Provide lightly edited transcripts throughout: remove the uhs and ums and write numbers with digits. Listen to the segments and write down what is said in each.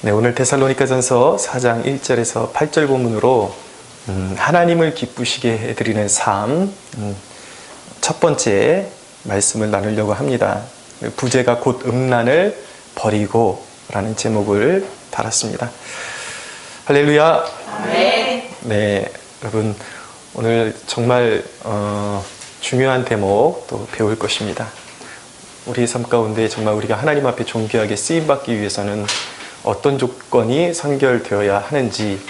네, 오늘 데살로니가전서 4장 1절에서 8절 본문으로 하나님을 기쁘시게 해드리는 삶, 첫 번째 말씀을 나누려고 합니다. 부제가 곧 음란을 버리고 라는 제목을 달았습니다. 할렐루야. 아멘. 네, 여러분 오늘 정말 중요한 대목 또 배울 것입니다. 우리의 삶 가운데 정말 우리가 하나님 앞에 존귀하게 쓰임받기 위해서는 어떤 조건이 선결되어야 하는지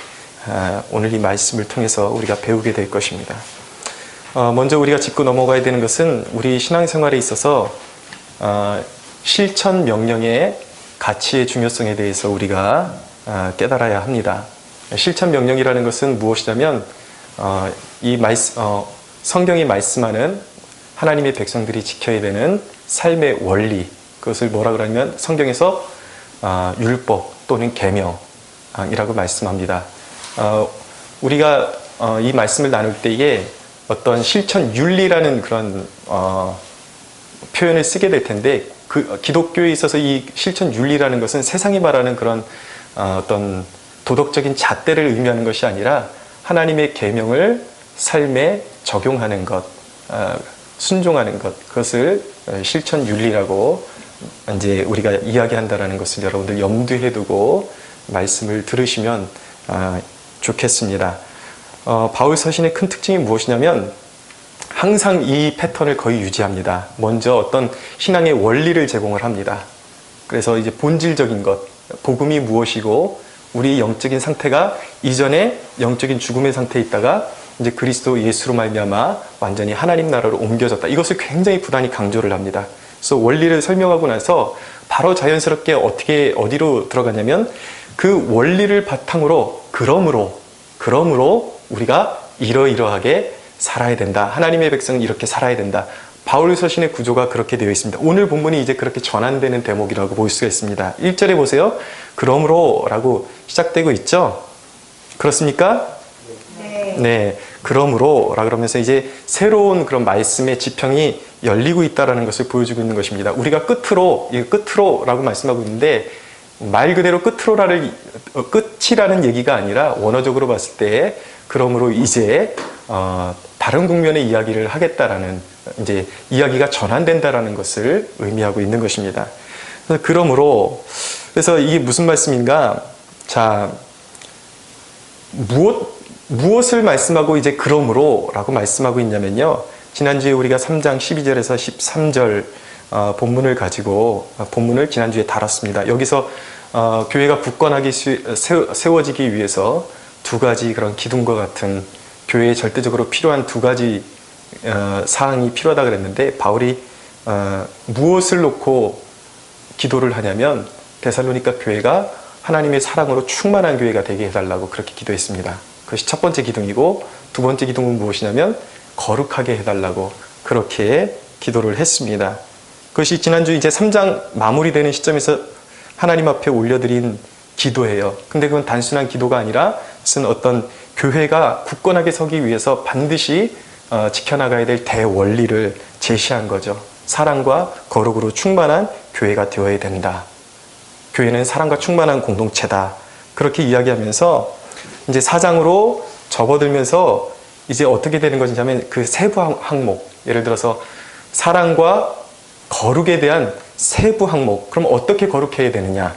오늘 이 말씀을 통해서 우리가 배우게 될 것입니다. 먼저 우리가 짚고 넘어가야 되는 것은 우리 신앙생활에 있어서 실천 명령의 가치의 중요성에 대해서 우리가 깨달아야 합니다. 실천 명령이라는 것은 무엇이냐면 성경이 말씀하는 하나님의 백성들이 지켜야 되는 삶의 원리, 그것을 뭐라 그러냐면 성경에서 율법 또는 계명이라고 말씀합니다. 우리가 이 말씀을 나눌 때에 어떤 실천 윤리라는 그런 표현을 쓰게 될 텐데, 그 기독교에 있어서 이 실천 윤리라는 것은 세상이 말하는 그런 어떤 도덕적인 잣대를 의미하는 것이 아니라 하나님의 계명을 삶에 적용하는 것, 순종하는 것, 그것을 실천 윤리라고 이제 우리가 이야기한다라는 것을 여러분들 염두에 두고 말씀을 들으시면 좋겠습니다. 바울 서신의 큰 특징이 무엇이냐면 항상 이 패턴을 거의 유지합니다. 먼저 어떤 신앙의 원리를 제공을 합니다. 그래서 이제 본질적인 것, 복음이 무엇이고 우리 영적인 상태가 이전에 영적인 죽음의 상태에 있다가 이제 그리스도 예수로 말미암아 완전히 하나님 나라로 옮겨졌다. 이것을 굉장히 부단히 강조를 합니다. 그래서 원리를 설명하고 나서 바로 자연스럽게 어디로 들어가냐면 그 원리를 바탕으로 그러므로 우리가 이러이러하게 살아야 된다. 하나님의 백성은 이렇게 살아야 된다. 바울 서신의 구조가 그렇게 되어 있습니다. 오늘 본문이 이제 그렇게 전환되는 대목이라고 볼 수가 있습니다. 1절에 보세요. 그러므로 라고 시작되고 있죠. 그렇습니까? 네. 그러므로 라 그러면서 이제 새로운 그런 말씀의 지평이 열리고 있다는 것을 보여주고 있는 것입니다. 우리가 끝으로라고 말씀하고 있는데 말 그대로 끝이라는 얘기가 아니라 원어적으로 봤을 때 그러므로 이제 다른 국면의 이야기를 하겠다라는 이제 이야기가 전환된다라는 것을 의미하고 있는 것입니다. 그래서 이게 무슨 말씀인가? 자, 무엇을 말씀하고 이제 그러므로라고 말씀하고 있냐면요. 지난주에 우리가 3장 12절에서 13절 본문을 가지고 본문을 지난주에 다뤘습니다. 여기서 교회가 굳건하게 세워지기 위해서 두 가지 그런 기둥과 같은 교회에 절대적으로 필요한 두 가지 사항이 필요하다 그랬는데 바울이 무엇을 놓고 기도를 하냐면 데살로니가 교회가 하나님의 사랑으로 충만한 교회가 되게 해달라고 그렇게 기도했습니다. 그것이 첫 번째 기둥이고 두 번째 기둥은 무엇이냐면 거룩하게 해달라고 그렇게 기도를 했습니다. 그것이 지난주 이제 3장 마무리되는 시점에서 하나님 앞에 올려드린 기도예요. 근데 그건 단순한 기도가 아니라 무슨 어떤 교회가 굳건하게 서기 위해서 반드시 지켜나가야 될 대원리를 제시한 거죠. 사랑과 거룩으로 충만한 교회가 되어야 된다. 교회는 사랑과 충만한 공동체다. 그렇게 이야기하면서 이제 4장으로 접어들면서 이제 어떻게 되는 것이냐면 그 세부 항목, 예를 들어서 사랑과 거룩에 대한 세부 항목, 그럼 어떻게 거룩해야 되느냐?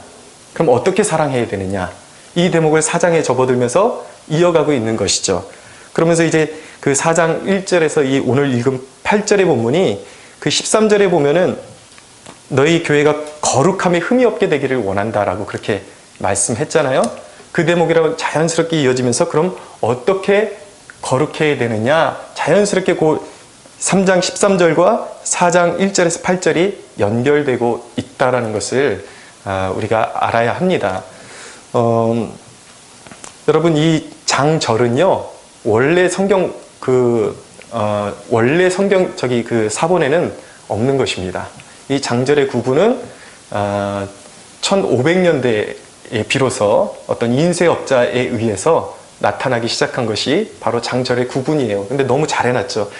그럼 어떻게 사랑해야 되느냐? 이 대목을 4장에 접어들면서 이어가고 있는 것이죠. 그러면서 이제 그 4장 1절에서 이 오늘 읽은 8절의 본문이 그 13절에 보면은 너희 교회가 거룩함에 흠이 없게 되기를 원한다라고 그렇게 말씀했잖아요. 그 대목이라고 자연스럽게 이어지면서 그럼 어떻게 거룩해야 되느냐? 자연스럽게 그 3장 13절과 4장 1절에서 8절이 연결되고 있다는 것을 우리가 알아야 합니다. 여러분 이 장절은요 원래 성경 그 사본에는 없는 것입니다. 이 장절의 구분은 1500년대에 비로소 어떤 인쇄업자에 의해서 나타나기 시작한 것이 바로 장절의 구분이에요. 근데 너무 잘 해놨죠.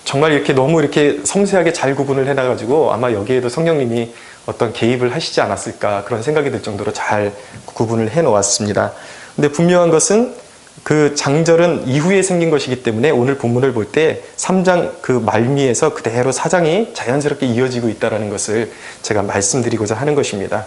정말 이렇게 너무 이렇게 섬세하게 잘 구분을 해놔가지고 아마 여기에도 성령님이 어떤 개입을 하시지 않았을까 그런 생각이 들 정도로 잘 구분을 해 놓았습니다. 근데 분명한 것은 그 장절은 이후에 생긴 것이기 때문에 오늘 본문을 볼 때 3장 그 말미에서 그대로 4장이 자연스럽게 이어지고 있다는 것을 제가 말씀드리고자 하는 것입니다.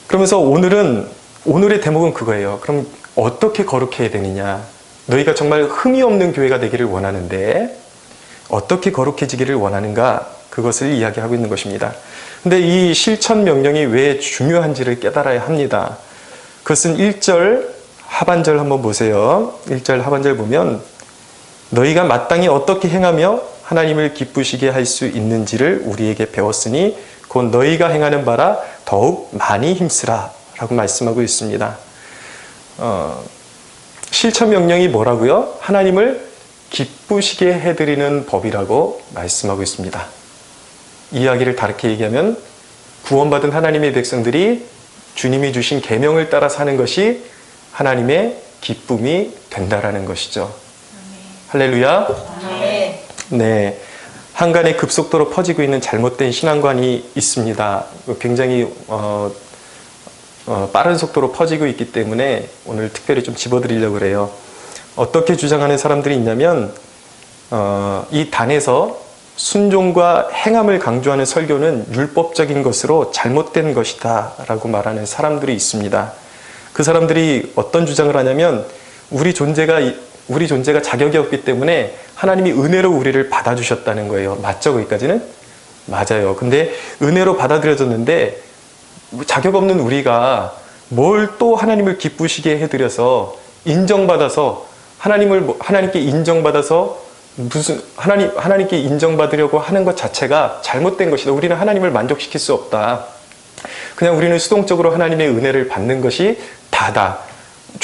그러면서 오늘의 대목은 그거예요. 그럼 어떻게 거룩해야 되느냐? 너희가 정말 흠이 없는 교회가 되기를 원하는데 어떻게 거룩해지기를 원하는가? 그것을 이야기하고 있는 것입니다. 근데 이 실천 명령이 왜 중요한지를 깨달아야 합니다. 그것은 1절 하반절 한번 보세요. 1절 하반절 보면 너희가 마땅히 어떻게 행하며 하나님을 기쁘시게 할 수 있는지를 우리에게 배웠으니 곧 너희가 행하는 바라 더욱 많이 힘쓰라 라고 말씀하고 있습니다. 실천 명령이 뭐라고요? 하나님을 기쁘시게 해드리는 법이라고 말씀하고 있습니다. 이야기를 다르게 얘기하면 구원받은 하나님의 백성들이 주님이 주신 계명을 따라 사는 것이 하나님의 기쁨이 된다라는 것이죠. 할렐루야. 네, 한간에 급속도로 퍼지고 있는 잘못된 신앙관이 있습니다. 굉장히 빠른 속도로 퍼지고 있기 때문에 오늘 특별히 좀 집어드리려고 그래요. 어떻게 주장하는 사람들이 있냐면 이 단에서 순종과 행함을 강조하는 설교는 율법적인 것으로 잘못된 것이다 라고 말하는 사람들이 있습니다. 그 사람들이 어떤 주장을 하냐면 우리 존재가 자격이 없기 때문에 하나님이 은혜로 우리를 받아주셨다는 거예요. 맞죠? 거기까지는? 맞아요. 근데 은혜로 받아들여졌는데 자격 없는 우리가 뭘 또 하나님을 기쁘시게 해드려서 인정받아서 하나님께 인정받아서 하나님께 인정받으려고 하는 것 자체가 잘못된 것이다. 우리는 하나님을 만족시킬 수 없다. 그냥 우리는 수동적으로 하나님의 은혜를 받는 것이 다다.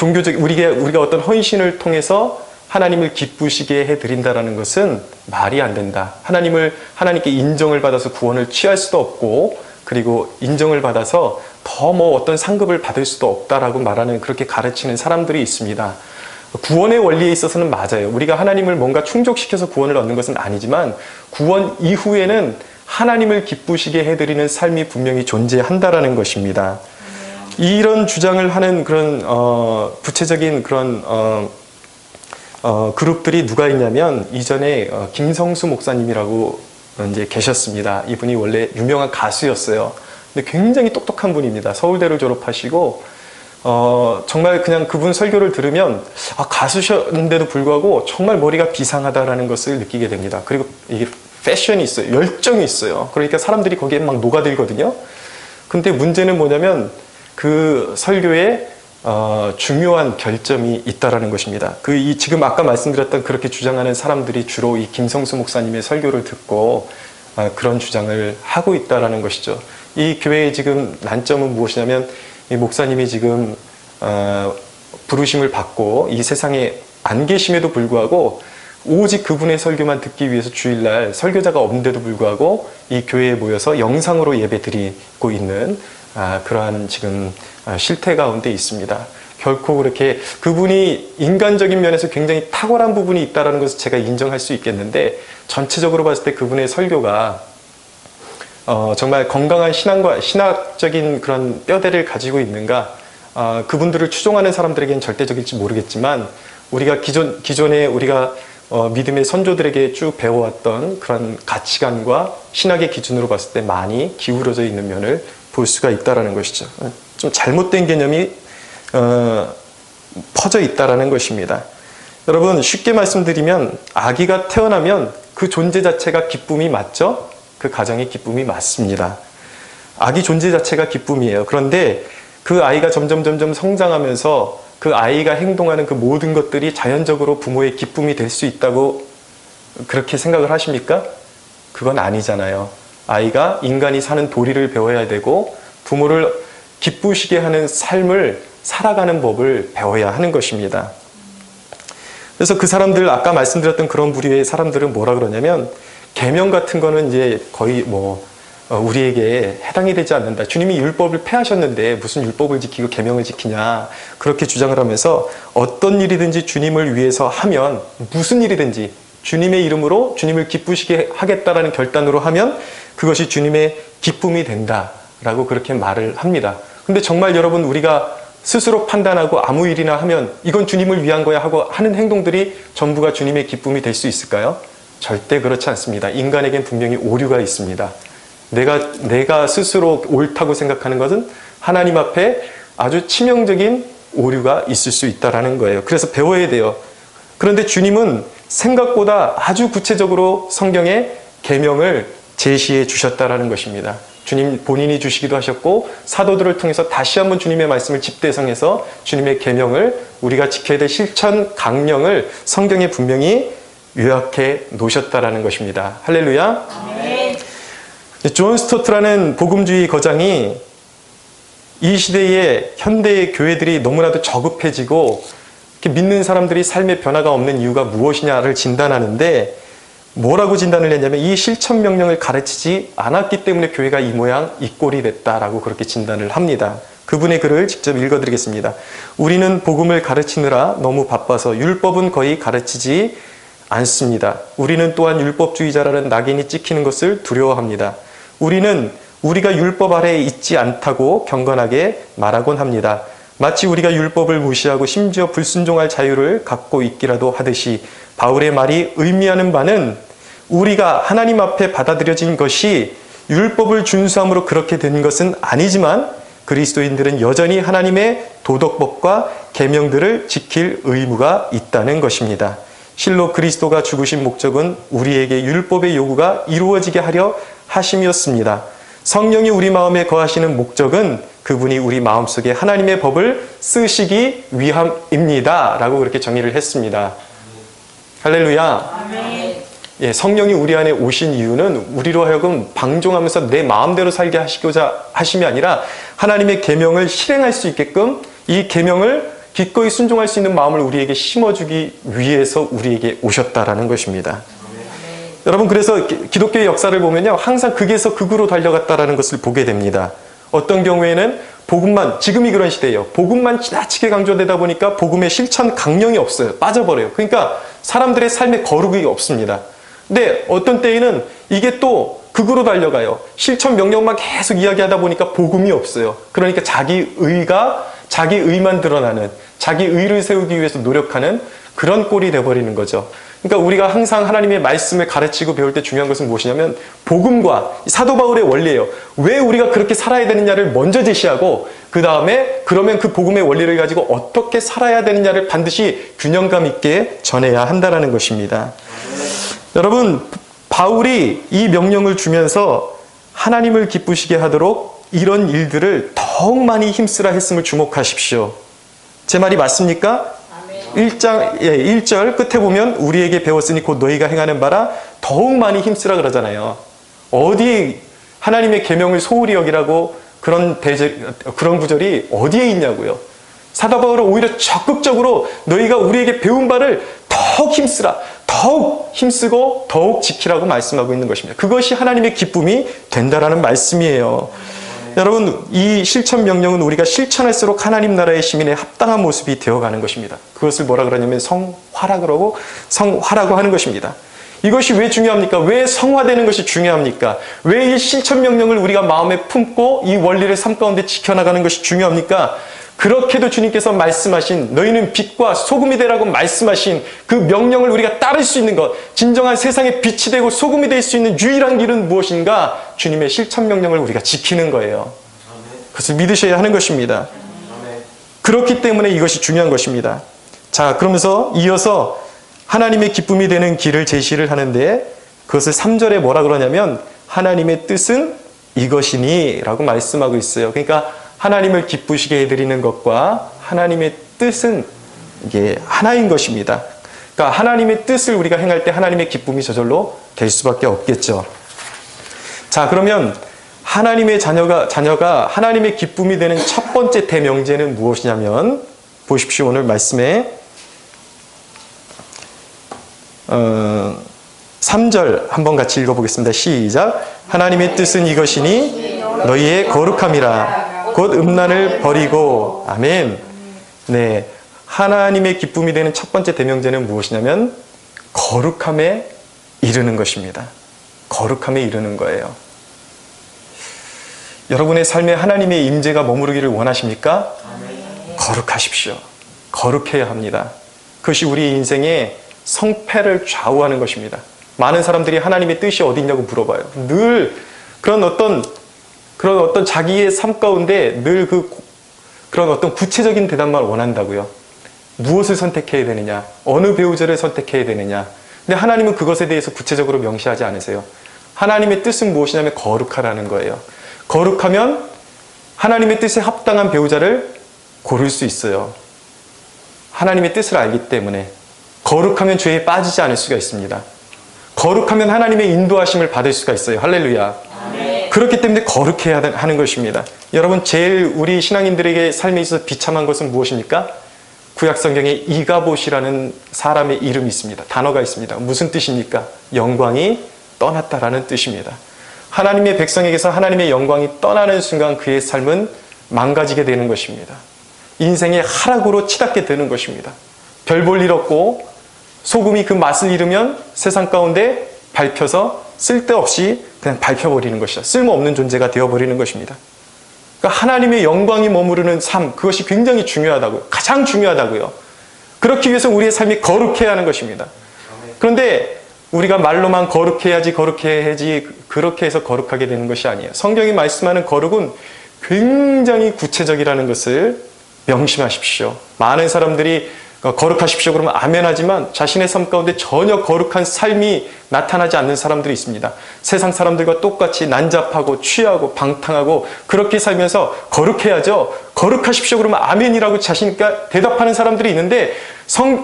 우리가 어떤 헌신을 통해서 하나님을 기쁘시게 해드린다라는 것은 말이 안 된다. 하나님께 인정을 받아서 구원을 취할 수도 없고, 그리고 인정을 받아서 더 어떤 상급을 받을 수도 없다라고 말하는, 그렇게 가르치는 사람들이 있습니다. 구원의 원리에 있어서는 맞아요. 우리가 하나님을 뭔가 충족시켜서 구원을 얻는 것은 아니지만 구원 이후에는 하나님을 기쁘시게 해드리는 삶이 분명히 존재한다라는 것입니다. 이런 주장을 하는 그런 구체적인 그런 그룹들이 누가 있냐면 이전에 김성수 목사님이라고 이제 계셨습니다. 이분이 원래 유명한 가수였어요. 근데 굉장히 똑똑한 분입니다. 서울대를 졸업하시고 정말 그냥 그분 설교를 들으면 가수셨는데도 불구하고 정말 머리가 비상하다라는 것을 느끼게 됩니다. 그리고 이게 패션이 있어요. 열정이 있어요. 그러니까 사람들이 거기에 막 녹아들거든요. 근데 문제는 뭐냐면 그 설교에 중요한 결점이 있다라는 것입니다. 지금 아까 말씀드렸던 그렇게 주장하는 사람들이 주로 이 김성수 목사님의 설교를 듣고 그런 주장을 하고 있다라는 것이죠. 이 교회의 지금 난점은 무엇이냐면 이 목사님이 지금 부르심을 받고 이 세상에 안 계심에도 불구하고 오직 그분의 설교만 듣기 위해서 주일날 설교자가 없는데도 불구하고 이 교회에 모여서 영상으로 예배 드리고 있는 그러한 지금 실태 가운데 있습니다. 결코 그렇게 그분이 인간적인 면에서 굉장히 탁월한 부분이 있다는 것을 제가 인정할 수 있겠는데 전체적으로 봤을 때 그분의 설교가 정말 건강한 신학적인 그런 뼈대를 가지고 있는가, 그분들을 추종하는 사람들에게는 절대적일지 모르겠지만 우리가 기존에 우리가 믿음의 선조들에게 쭉 배워왔던 그런 가치관과 신학의 기준으로 봤을 때 많이 기울어져 있는 면을 볼 수가 있다는 것이죠. 좀 잘못된 개념이 퍼져 있다는 것입니다. 여러분, 쉽게 말씀드리면 아기가 태어나면 그 존재 자체가 기쁨이 맞죠? 그 가정의 기쁨이 맞습니다. 아기 존재 자체가 기쁨이에요. 그런데 그 아이가 점점 성장하면서 그 아이가 행동하는 그 모든 것들이 자연적으로 부모의 기쁨이 될 수 있다고 그렇게 생각을 하십니까? 그건 아니잖아요. 아이가 인간이 사는 도리를 배워야 되고 부모를 기쁘시게 하는 삶을 살아가는 법을 배워야 하는 것입니다. 그래서 그 사람들, 아까 말씀드렸던 그런 부류의 사람들은 뭐라 그러냐면 계명 같은 거는 이제 거의 우리에게 해당이 되지 않는다. 주님이 율법을 폐하셨는데 무슨 율법을 지키고 계명을 지키냐. 그렇게 주장을 하면서 어떤 일이든지 주님을 위해서 하면 무슨 일이든지 주님의 이름으로 주님을 기쁘시게 하겠다라는 결단으로 하면 그것이 주님의 기쁨이 된다라고 그렇게 말을 합니다. 근데 정말 여러분, 우리가 스스로 판단하고 아무 일이나 하면 이건 주님을 위한 거야 하고 하는 행동들이 전부가 주님의 기쁨이 될 수 있을까요? 절대 그렇지 않습니다. 인간에겐 분명히 오류가 있습니다. 내가 스스로 옳다고 생각하는 것은 하나님 앞에 아주 치명적인 오류가 있을 수 있다는 거예요. 그래서 배워야 돼요. 그런데 주님은 생각보다 아주 구체적으로 성경에 계명을 제시해 주셨다라는 것입니다. 주님 본인이 주시기도 하셨고 사도들을 통해서 다시 한번 주님의 말씀을 집대성해서 주님의 계명을 우리가 지켜야 될 실천 강령을 성경에 분명히 요약해 놓으셨다라는 것입니다. 할렐루야. 아멘. 존 스토트라는 복음주의 거장이 이 시대의 현대의 교회들이 너무나도 저급해지고 믿는 사람들이 삶의 변화가 없는 이유가 무엇이냐를 진단하는데 뭐라고 진단을 했냐면 이 실천 명령을 가르치지 않았기 때문에 교회가 이 모양 이 꼴이 됐다라고 그렇게 진단을 합니다. 그분의 글을 직접 읽어드리겠습니다. 우리는 복음을 가르치느라 너무 바빠서 율법은 거의 가르치지 않습니다. 우리는 또한 율법주의자라는 낙인이 찍히는 것을 두려워합니다. 우리는 우리가 율법 아래에 있지 않다고 경건하게 말하곤 합니다. 마치 우리가 율법을 무시하고 심지어 불순종할 자유를 갖고 있기라도 하듯이 바울의 말이 의미하는 바는 우리가 하나님 앞에 받아들여진 것이 율법을 준수함으로 그렇게 된 것은 아니지만 그리스도인들은 여전히 하나님의 도덕법과 계명들을 지킬 의무가 있다는 것입니다. 실로 그리스도가 죽으신 목적은 우리에게 율법의 요구가 이루어지게 하려 하심이었습니다. 성령이 우리 마음에 거하시는 목적은 그분이 우리 마음속에 하나님의 법을 쓰시기 위함입니다. 라고 그렇게 정의를 했습니다. 할렐루야. 아멘. 예, 성령이 우리 안에 오신 이유는 우리로 하여금 방종하면서 내 마음대로 살게 하시고자 하심이 아니라 하나님의 계명을 실행할 수 있게끔 이 계명을 기꺼이 순종할 수 있는 마음을 우리에게 심어주기 위해서 우리에게 오셨다라는 것입니다. 여러분, 그래서 기독교의 역사를 보면요, 항상 극에서 극으로 달려갔다라는 것을 보게 됩니다. 어떤 경우에는 복음만, 지금이 그런 시대예요. 복음만 지나치게 강조되다 보니까 복음의 실천 강령이 없어요. 빠져버려요. 그러니까 사람들의 삶에 거룩이 없습니다. 근데 어떤 때에는 이게 또 극으로 달려가요. 실천 명령만 계속 이야기하다 보니까 복음이 없어요. 그러니까 자기 의만 드러나는, 자기 의를 세우기 위해서 노력하는 그런 꼴이 돼버리는 거죠. 그러니까 우리가 항상 하나님의 말씀을 가르치고 배울 때 중요한 것은 무엇이냐면 복음과 사도 바울의 원리예요. 왜 우리가 그렇게 살아야 되느냐를 먼저 제시하고 그 다음에 그러면 그 복음의 원리를 가지고 어떻게 살아야 되느냐를 반드시 균형감 있게 전해야 한다는 것입니다. 여러분, 바울이 이 명령을 주면서 하나님을 기쁘시게 하도록 이런 일들을 더욱 많이 힘쓰라 했음을 주목하십시오. 제 말이 맞습니까? 1절 끝에 보면 우리에게 배웠으니 곧 너희가 행하는 바라 더욱 많이 힘쓰라 그러잖아요. 어디 하나님의 계명을 소홀히 여기라고 그런 구절이 어디에 있냐고요. 사도 바울은 오히려 적극적으로 너희가 우리에게 배운 바를 더욱 힘쓰라, 더욱 힘쓰고 더욱 지키라고 말씀하고 있는 것입니다. 그것이 하나님의 기쁨이 된다라는 말씀이에요. 여러분, 이 실천 명령은 우리가 실천할수록 하나님 나라의 시민의 합당한 모습이 되어가는 것입니다. 그것을 뭐라 그러냐면 성화라고 하는 것입니다. 이것이 왜 중요합니까? 왜 성화되는 것이 중요합니까? 왜 이 실천 명령을 우리가 마음에 품고 이 원리를 삶 가운데 지켜나가는 것이 중요합니까? 그렇게도 주님께서 말씀하신 너희는 빛과 소금이 되라고 말씀하신 그 명령을 우리가 따를 수 있는 것, 진정한 세상의 빛이 되고 소금이 될 수 있는 유일한 길은 무엇인가? 주님의 실천 명령을 우리가 지키는 거예요. 그것을 믿으셔야 하는 것입니다. 그렇기 때문에 이것이 중요한 것입니다. 자, 그러면서 이어서 하나님의 기쁨이 되는 길을 제시를 하는데 그것을 3절에 뭐라 그러냐면 하나님의 뜻은 이것이니 라고 말씀하고 있어요. 그러니까 하나님을 기쁘시게 해드리는 것과 하나님의 뜻은 이게 하나인 것입니다. 그러니까 하나님의 뜻을 우리가 행할 때 하나님의 기쁨이 저절로 될 수밖에 없겠죠. 자, 그러면 하나님의 자녀가 하나님의 기쁨이 되는 첫 번째 대명제는 무엇이냐면 보십시오. 오늘 말씀에 3절 한번 같이 읽어보겠습니다. 시작. 하나님의 뜻은 이것이니 너희의 거룩함이라 곧 음란을 버리고. 아멘. 네, 하나님의 기쁨이 되는 첫 번째 대명제는 무엇이냐면 거룩함에 이르는 것입니다. 거룩함에 이르는 거예요. 여러분의 삶에 하나님의 임재가 머무르기를 원하십니까? 거룩하십시오. 거룩해야 합니다. 그것이 우리 인생의 성패를 좌우하는 것입니다. 많은 사람들이 하나님의 뜻이 어디 있냐고 물어봐요. 늘 그런 어떤 자기의 삶 가운데 늘 그런 어떤 구체적인 대답만 원한다고요. 무엇을 선택해야 되느냐? 어느 배우자를 선택해야 되느냐? 근데 하나님은 그것에 대해서 구체적으로 명시하지 않으세요. 하나님의 뜻은 무엇이냐면 거룩하라는 거예요. 거룩하면 하나님의 뜻에 합당한 배우자를 고를 수 있어요. 하나님의 뜻을 알기 때문에. 거룩하면 죄에 빠지지 않을 수가 있습니다. 거룩하면 하나님의 인도하심을 받을 수가 있어요. 할렐루야. 아멘. 그렇기 때문에 거룩해야 하는 것입니다. 여러분, 제일 우리 신앙인들에게 삶에 있어서 비참한 것은 무엇입니까? 구약 성경에 이가봇이라는 사람의 이름이 있습니다. 단어가 있습니다. 무슨 뜻입니까? 영광이 떠났다라는 뜻입니다. 하나님의 백성에게서 하나님의 영광이 떠나는 순간 그의 삶은 망가지게 되는 것입니다. 인생의 하락으로 치닫게 되는 것입니다. 별 볼 일 없고 소금이 그 맛을 잃으면 세상 가운데 밟혀서 쓸데없이 그냥 밟혀버리는 것이다. 쓸모없는 존재가 되어버리는 것입니다. 그러니까 하나님의 영광이 머무르는 삶, 그것이 굉장히 중요하다고요. 가장 중요하다고요. 그렇기 위해서 우리의 삶이 거룩해야 하는 것입니다. 그런데 우리가 말로만 거룩해야지 그렇게 해서 거룩하게 되는 것이 아니에요. 성경이 말씀하는 거룩은 굉장히 구체적이라는 것을 명심하십시오. 많은 사람들이 거룩하십시오 그러면 아멘 하지만 자신의 삶 가운데 전혀 거룩한 삶이 나타나지 않는 사람들이 있습니다. 세상 사람들과 똑같이 난잡하고 취하고 방탕하고 그렇게 살면서 거룩해야죠. 거룩하십시오 그러면 아멘이라고 자신있게 대답하는 사람들이 있는데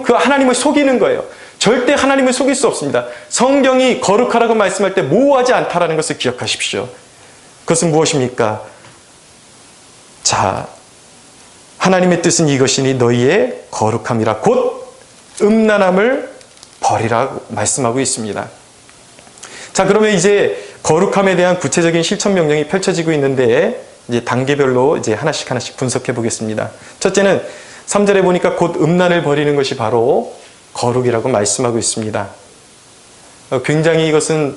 그 하나님을 속이는 거예요. 절대 하나님을 속일 수 없습니다. 성경이 거룩하라고 말씀할 때 모호하지 않다라는 것을 기억하십시오. 그것은 무엇입니까? 자, 하나님의 뜻은 이것이니 너희의 거룩함이라 곧 음란함을 버리라고 말씀하고 있습니다. 자, 그러면 이제 거룩함에 대한 구체적인 실천 명령이 펼쳐지고 있는데 이제 단계별로 이제 하나씩 분석해 보겠습니다. 첫째는 3절에 보니까 곧 음란을 버리는 것이 바로 거룩이라고 말씀하고 있습니다. 굉장히 이것은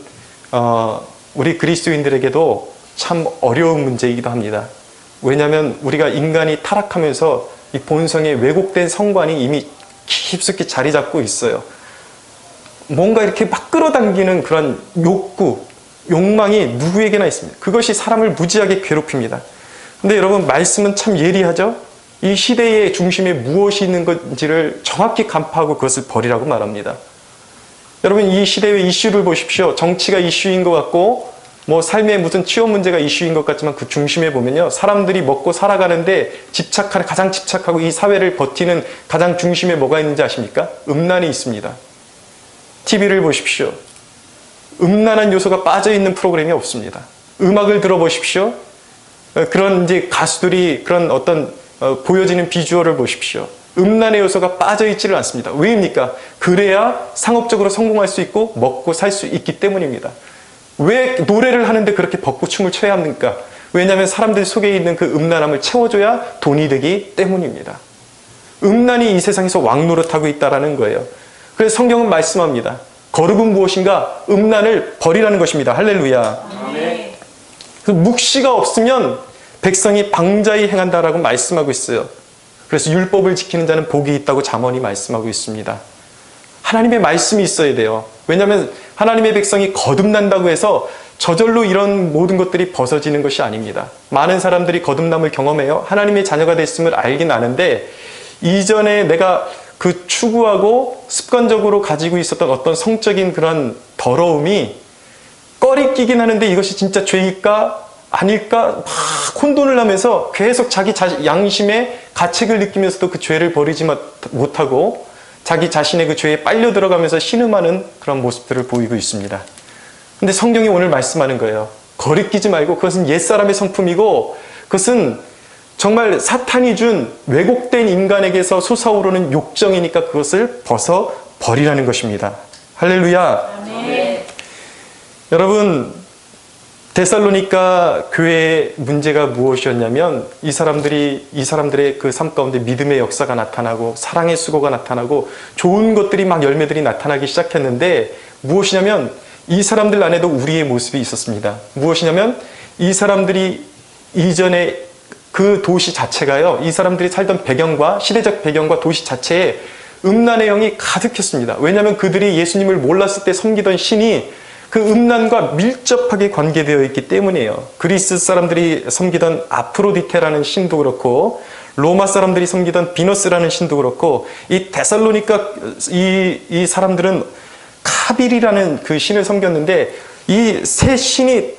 우리 그리스도인들에게도 참 어려운 문제이기도 합니다. 왜냐하면 우리가 인간이 타락하면서 이 본성의 왜곡된 성관이 이미 깊숙이 자리 잡고 있어요. 뭔가 이렇게 막 끌어당기는 그런 욕망이 누구에게나 있습니다. 그것이 사람을 무지하게 괴롭힙니다. 근데 여러분, 말씀은 참 예리하죠? 이 시대의 중심에 무엇이 있는 건지를 정확히 간파하고 그것을 버리라고 말합니다. 여러분, 이 시대의 이슈를 보십시오. 정치가 이슈인 것 같고 뭐 삶의 무슨 취업 문제가 이슈인 것 같지만 그 중심에 보면요, 사람들이 먹고 살아가는데 가장 집착하고 이 사회를 버티는 가장 중심에 뭐가 있는지 아십니까? 음란이 있습니다. TV를 보십시오. 음란한 요소가 빠져있는 프로그램이 없습니다. 음악을 들어보십시오. 그런 이제 가수들이 그런 어떤 보여지는 비주얼을 보십시오. 음란의 요소가 빠져있지를 않습니다. 왜입니까? 그래야 상업적으로 성공할 수 있고 먹고 살 수 있기 때문입니다. 왜 노래를 하는데 그렇게 벗고 춤을 춰야 합니까? 왜냐하면 사람들 속에 있는 그 음란함을 채워줘야 돈이 되기 때문입니다. 음란이 이 세상에서 왕노릇하고 있다는 거예요. 그래서 성경은 말씀합니다. 거룩은 무엇인가? 음란을 버리라는 것입니다. 할렐루야. 아멘. 그 묵시가 없으면 백성이 방자히 행한다라고 말씀하고 있어요. 그래서 율법을 지키는 자는 복이 있다고 잠언이 말씀하고 있습니다. 하나님의 말씀이 있어야 돼요. 왜냐하면 하나님의 백성이 거듭난다고 해서 저절로 이런 모든 것들이 벗어지는 것이 아닙니다. 많은 사람들이 거듭남을 경험해요. 하나님의 자녀가 됐음을 알긴 아는데 이전에 내가 그 추구하고 습관적으로 가지고 있었던 어떤 성적인 그런 더러움이 꺼리끼긴 하는데 이것이 진짜 죄일까 아닐까 막 혼돈을 하면서 계속 자기 양심의 가책을 느끼면서도 그 죄를 버리지 못하고 자기 자신의 그 죄에 빨려 들어가면서 신음하는 그런 모습들을 보이고 있습니다. 근데 성경이 오늘 말씀하는 거예요. 거리끼지 말고 그것은 옛사람의 성품이고 그것은 정말 사탄이 준 왜곡된 인간에게서 솟아오르는 욕정이니까 그것을 벗어 버리라는 것입니다. 할렐루야. 네. 여러분, 데살로니가 교회의 문제가 무엇이었냐면 이 사람들의 그 삶 가운데 믿음의 역사가 나타나고 사랑의 수고가 나타나고 좋은 것들이 막 열매들이 나타나기 시작했는데 무엇이냐면 이 사람들 안에도 우리의 모습이 있었습니다. 무엇이냐면 이 사람들이 이전에 그 도시 자체가요, 이 사람들이 살던 배경과 시대적 배경과 도시 자체에 음란의 영이 가득했습니다. 왜냐하면 그들이 예수님을 몰랐을 때 섬기던 신이 그 음란과 밀접하게 관계되어 있기 때문이에요. 그리스 사람들이 섬기던 아프로디테라는 신도 그렇고 로마 사람들이 섬기던 비너스라는 신도 그렇고 이 데살로니가 이 사람들은 카빌이라는 그 신을 섬겼는데 이 세 신이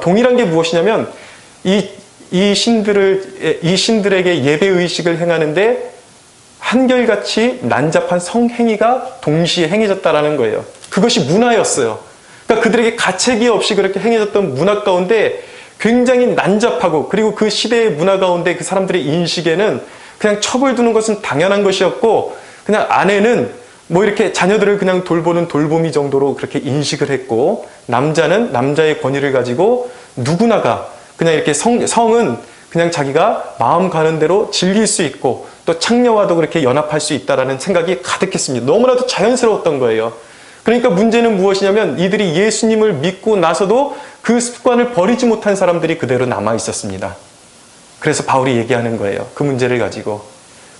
동일한 게 무엇이냐면 이 신들에게 예배 의식을 행하는데 한결같이 난잡한 성행위가 동시에 행해졌다라는 거예요. 그것이 문화였어요. 그러니까 그들에게 가책이 없이 그렇게 행해졌던 문화 가운데 굉장히 난잡하고, 그리고 그 시대의 문화 가운데 그 사람들의 인식에는 그냥 첩을 두는 것은 당연한 것이었고, 그냥 아내는 뭐 이렇게 자녀들을 그냥 돌보는 돌보미 정도로 그렇게 인식을 했고, 남자는 남자의 권위를 가지고 누구나가 그냥 이렇게 성은 그냥 자기가 마음 가는 대로 즐길 수 있고 또 창녀와도 그렇게 연합할 수 있다라는 생각이 가득했습니다. 너무나도 자연스러웠던 거예요. 그러니까 문제는 무엇이냐면 이들이 예수님을 믿고 나서도 그 습관을 버리지 못한 사람들이 그대로 남아 있었습니다. 그래서 바울이 얘기하는 거예요. 그 문제를 가지고.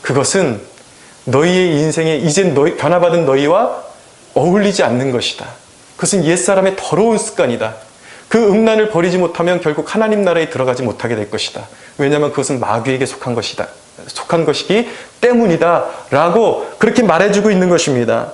그것은 너희의 인생에 이젠 변화받은 너희와 어울리지 않는 것이다. 그것은 옛사람의 더러운 습관이다. 그 음란을 버리지 못하면 결국 하나님 나라에 들어가지 못하게 될 것이다. 왜냐하면 그것은 마귀에게 속한 것이기 때문이다 라고 그렇게 말해주고 있는 것입니다.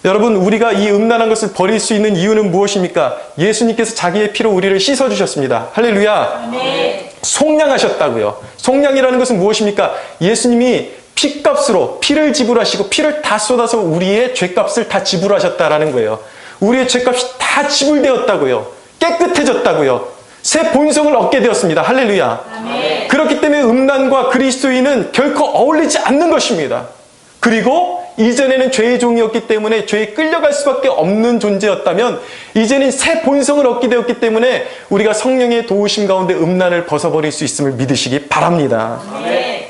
여러분, 우리가 이 음란한 것을 버릴 수 있는 이유는 무엇입니까? 예수님께서 자기의 피로 우리를 씻어주셨습니다. 할렐루야. 네. 속량하셨다고요. 속량이라는 것은 무엇입니까? 예수님이 피값으로 피를 지불하시고 피를 다 쏟아서 우리의 죄값을 다 지불하셨다라는 거예요. 우리의 죄값이 다 지불되었다고요. 깨끗해졌다고요. 새 본성을 얻게 되었습니다. 할렐루야. 아멘. 그렇기 때문에 음란과 그리스도인은 결코 어울리지 않는 것입니다. 그리고 이전에는 죄의 종이었기 때문에 죄에 끌려갈 수밖에 없는 존재였다면 이제는 새 본성을 얻게 되었기 때문에 우리가 성령의 도우심 가운데 음란을 벗어버릴 수 있음을 믿으시기 바랍니다. 아멘.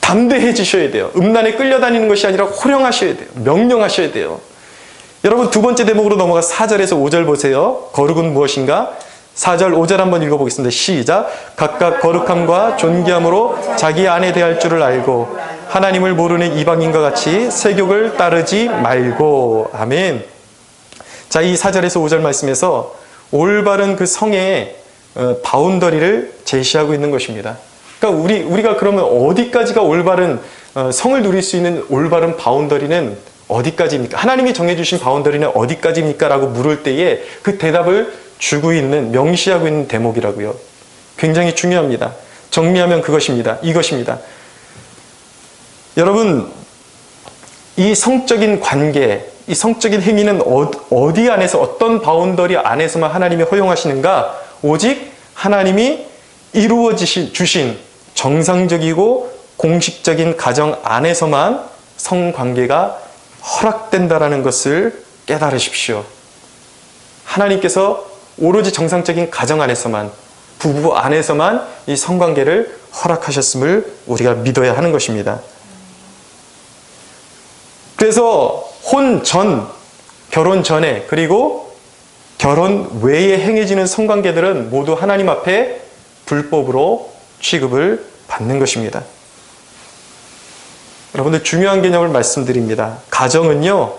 담대해지셔야 돼요. 음란에 끌려다니는 것이 아니라 호령하셔야 돼요. 명령하셔야 돼요. 여러분, 두 번째 대목으로 넘어가 4절에서 5절 보세요. 거룩은 무엇인가? 4절 5절 한번 읽어보겠습니다. 시작. 각각 거룩함과 존귀함으로 자기 안에 대할 줄을 알고 하나님을 모르는 이방인과 같이 세욕을 따르지 말고. 아멘. 자, 이 4절에서 5절 말씀에서 올바른 그 성의 바운더리를 제시하고 있는 것입니다. 그러니까 우리가 그러면 어디까지가 올바른 성을 누릴 수 있는 올바른 바운더리는 어디까지입니까? 하나님이 정해주신 바운더리는 어디까지입니까? 라고 물을 때에 그 대답을 주고 있는, 명시하고 있는 대목이라고요. 굉장히 중요합니다. 정리하면 이것입니다. 여러분, 이 성적인 관계, 이 성적인 행위는 어디 안에서, 어떤 바운더리 안에서만 하나님이 허용하시는가? 오직 하나님이 이루어 주신 정상적이고 공식적인 가정 안에서만 성관계가 허락된다라는 것을 깨달으십시오. 하나님께서 오로지 정상적인 가정 안에서만, 부부 안에서만 이 성관계를 허락하셨음을 우리가 믿어야 하는 것입니다. 그래서 혼 전, 결혼 전에, 그리고 결혼 외에 행해지는 성관계들은 모두 하나님 앞에 불법으로 취급을 받는 것입니다. 여러분들, 중요한 개념을 말씀드립니다. 가정은요,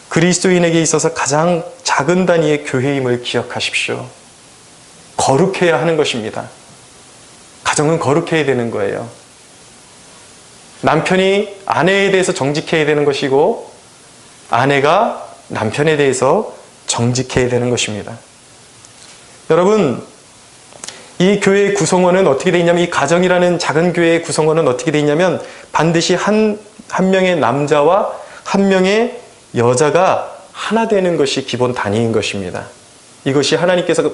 그리스도인에게 있어서 가장 작은 단위의 교회임을 기억하십시오. 거룩해야 하는 것입니다. 가정은 거룩해야 되는 거예요. 남편이 아내에 대해서 정직해야 되는 것이고 아내가 남편에 대해서 정직해야 되는 것입니다. 여러분, 이 교회의 구성원은 어떻게 되어 있냐면, 이 가정이라는 작은 교회의 구성원은 어떻게 되어 있냐면 반드시 한 명의 남자와 한 명의 여자가 하나 되는 것이 기본 단위인 것입니다. 이것이 하나님께서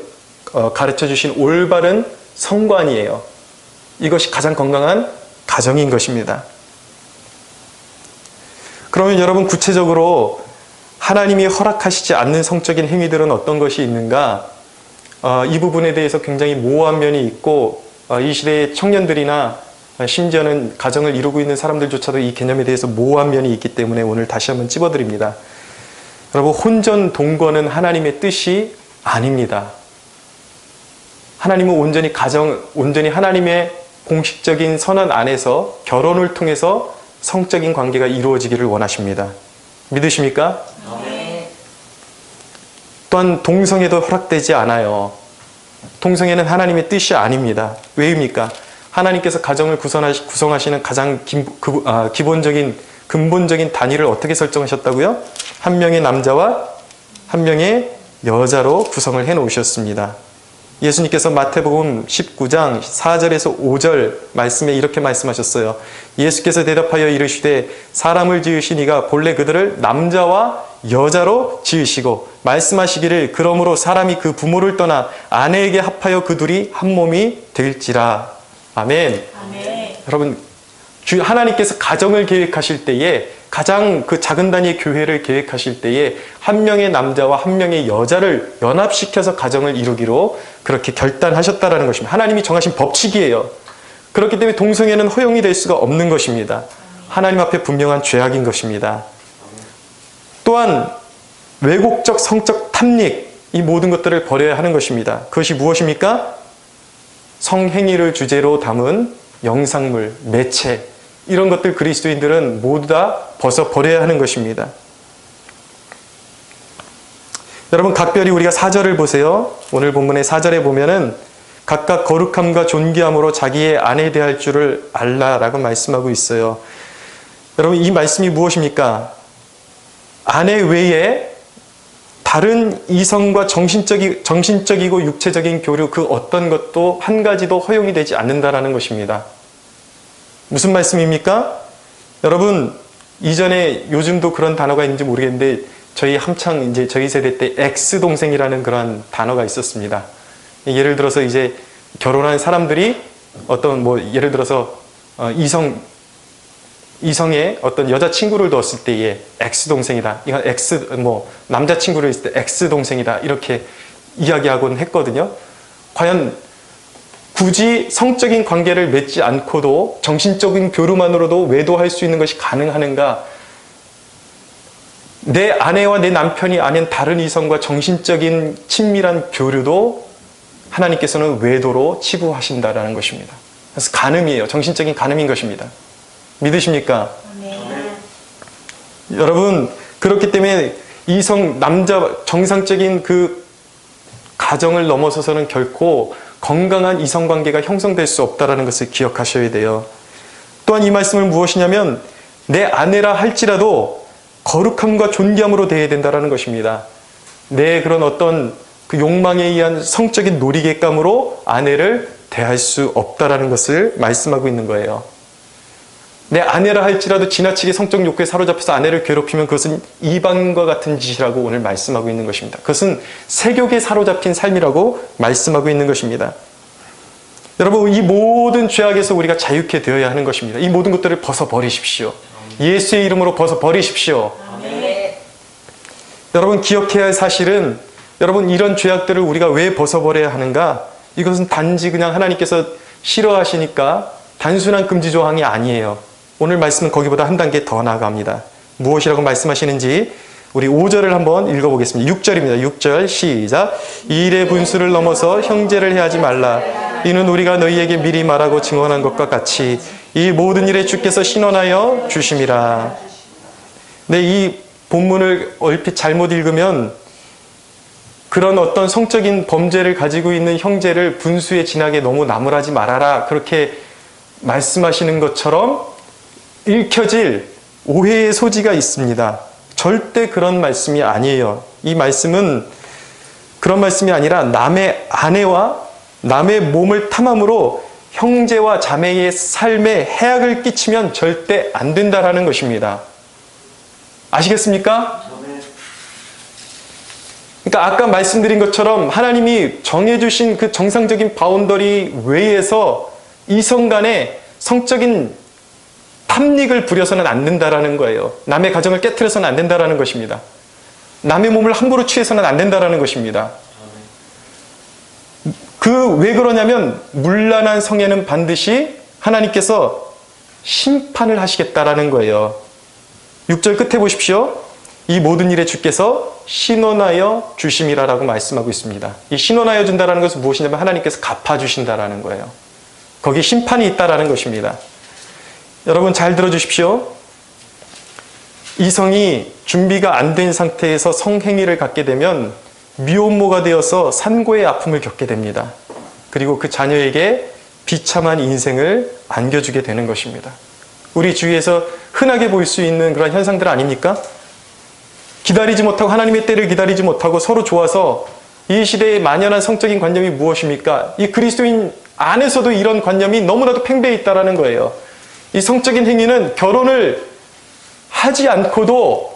가르쳐 주신 올바른 성관이에요. 이것이 가장 건강한 가정인 것입니다. 그러면 여러분, 구체적으로 하나님이 허락하시지 않는 성적인 행위들은 어떤 것이 있는가? 이 부분에 대해서 굉장히 모호한 면이 있고 이 시대의 청년들이나 심지어는 가정을 이루고 있는 사람들조차도 이 개념에 대해서 모호한 면이 있기 때문에 오늘 다시 한번 찝어드립니다. 여러분, 혼전 동거는 하나님의 뜻이 아닙니다. 하나님은 온전히 하나님의 공식적인 선언 안에서 결혼을 통해서 성적인 관계가 이루어지기를 원하십니다. 믿으십니까? 네. 또한 동성애도 허락되지 않아요. 동성애는 하나님의 뜻이 아닙니다. 왜입니까? 하나님께서 가정을 구성하시는 가장 기본적인 근본적인 단위를 어떻게 설정하셨다고요? 한 명의 남자와 한 명의 여자로 구성을 해 놓으셨습니다. 예수님께서 마태복음 19장 4절에서 5절 말씀에 이렇게 말씀하셨어요. 예수께서 대답하여 이르시되 사람을 지으신 이가 본래 그들을 남자와 여자로 지으시고 말씀하시기를 그러므로 사람이 그 부모를 떠나 아내에게 합하여 그 둘이 한 몸이 될지라. 아멘. 아멘. 여러분, 하나님께서 가정을 계획하실 때에 가장 그 작은 단위의 교회를 계획하실 때에 한 명의 남자와 한 명의 여자를 연합시켜서 가정을 이루기로 그렇게 결단하셨다라는 것입니다. 하나님이 정하신 법칙이에요. 그렇기 때문에 동성애는 허용이 될 수가 없는 것입니다. 하나님 앞에 분명한 죄악인 것입니다. 또한 왜곡적 성적 탐닉, 이 모든 것들을 버려야 하는 것입니다. 그것이 무엇입니까? 성행위를 주제로 담은 영상물, 매체, 이런 것들 그리스도인들은 모두 다 벗어버려야 하는 것입니다. 여러분, 각별히 우리가 4절을 보세요. 오늘 본문의 4절에 보면은 각각 거룩함과 존귀함으로 자기의 아내에 대할 줄을 알라라고 말씀하고 있어요. 여러분, 이 말씀이 무엇입니까? 아내 외에 다른 이성과 정신적이고 육체적인 교류 그 어떤 것도 한 가지도 허용이 되지 않는다라는 것입니다. 무슨 말씀입니까? 여러분, 이전에 요즘도 그런 단어가 있는지 모르겠는데 저희 세대 때 X동생이라는 그런 단어가 있었습니다. 예를 들어서 이제 결혼한 사람들이 예를 들어서 이성의 어떤 여자친구를 뒀을 때에 X동생이다. 이건 남자친구를 있을 때 X동생이다. 이렇게 이야기하곤 했거든요. 과연 굳이 성적인 관계를 맺지 않고도 정신적인 교류만으로도 외도할 수 있는 것이 가능한가? 내 아내와 내 남편이 아닌 다른 이성과 정신적인 친밀한 교류도 하나님께서는 외도로 치부하신다라는 것입니다. 그래서 간음이에요. 정신적인 간음인 것입니다. 믿으십니까? 네. 여러분, 그렇기 때문에 남자 정상적인 그 가정을 넘어서서는 결코 건강한 이성관계가 형성될 수 없다는 것을 기억하셔야 돼요. 또한 이 말씀은 무엇이냐면 내 아내라 할지라도 거룩함과 존귀함으로 대해야 된다는 것입니다. 내 그런 어떤 그 욕망에 의한 성적인 놀이객감으로 아내를 대할 수 없다는 것을 말씀하고 있는 거예요. 내 아내라 할지라도 지나치게 성적 욕구에 사로잡혀서 아내를 괴롭히면 그것은 이방인과 같은 짓이라고 오늘 말씀하고 있는 것입니다. 그것은 세욕에 사로잡힌 삶이라고 말씀하고 있는 것입니다. 여러분, 이 모든 죄악에서 우리가 자유케 되어야 하는 것입니다. 이 모든 것들을 벗어버리십시오. 예수의 이름으로 벗어버리십시오. 네. 여러분, 기억해야 할 사실은 여러분, 이런 죄악들을 우리가 왜 벗어버려야 하는가? 이것은 단지 그냥 하나님께서 싫어하시니까 단순한 금지 조항이 아니에요. 오늘 말씀은 거기보다 한 단계 더 나아갑니다. 무엇이라고 말씀하시는지 우리 5절을 한번 읽어보겠습니다. 6절입니다. 6절 시작. 이 일의 분수를 넘어서 형제를 해하지 말라. 이는 우리가 너희에게 미리 말하고 증언한 것과 같이 이 모든 일에 주께서 신원하여 주심이라. 네, 이 본문을 얼핏 잘못 읽으면 그런 어떤 성적인 범죄를 가지고 있는 형제를 분수에 지나게 너무 나무라지 말아라, 그렇게 말씀하시는 것처럼 읽혀질 오해의 소지가 있습니다. 절대 그런 말씀이 아니에요. 이 말씀은 그런 말씀이 아니라 남의 아내와 남의 몸을 탐함으로 형제와 자매의 삶에 해악을 끼치면 절대 안 된다라는 것입니다. 아시겠습니까? 그러니까 아까 말씀드린 것처럼 하나님이 정해주신 그 정상적인 바운더리 외에서 이성 간에 성적인 탐닉을 부려서는 안 된다라는 거예요. 남의 가정을 깨트려서는 안 된다라는 것입니다. 남의 몸을 함부로 취해서는 안 된다라는 것입니다. 왜 그러냐면 문란한 성에는 반드시 하나님께서 심판을 하시겠다라는 거예요. 6절 끝에 보십시오. 이 모든 일에 주께서 신원하여 주심이라라고 말씀하고 있습니다. 이 신원하여 준다라는 것은 무엇이냐면 하나님께서 갚아주신다라는 거예요. 거기 심판이 있다라는 것입니다. 여러분 잘 들어주십시오. 이 성이 준비가 안 된 상태에서 성행위를 갖게 되면 미혼모가 되어서 산고의 아픔을 겪게 됩니다. 그리고 그 자녀에게 비참한 인생을 안겨주게 되는 것입니다. 우리 주위에서 흔하게 볼 수 있는 그런 현상들 아닙니까? 기다리지 못하고 하나님의 때를 기다리지 못하고 서로 좋아서 이 시대의 만연한 성적인 관념이 무엇입니까? 이 그리스도인 안에서도 이런 관념이 너무나도 팽배해 있다는 거예요. 이 성적인 행위는 결혼을 하지 않고도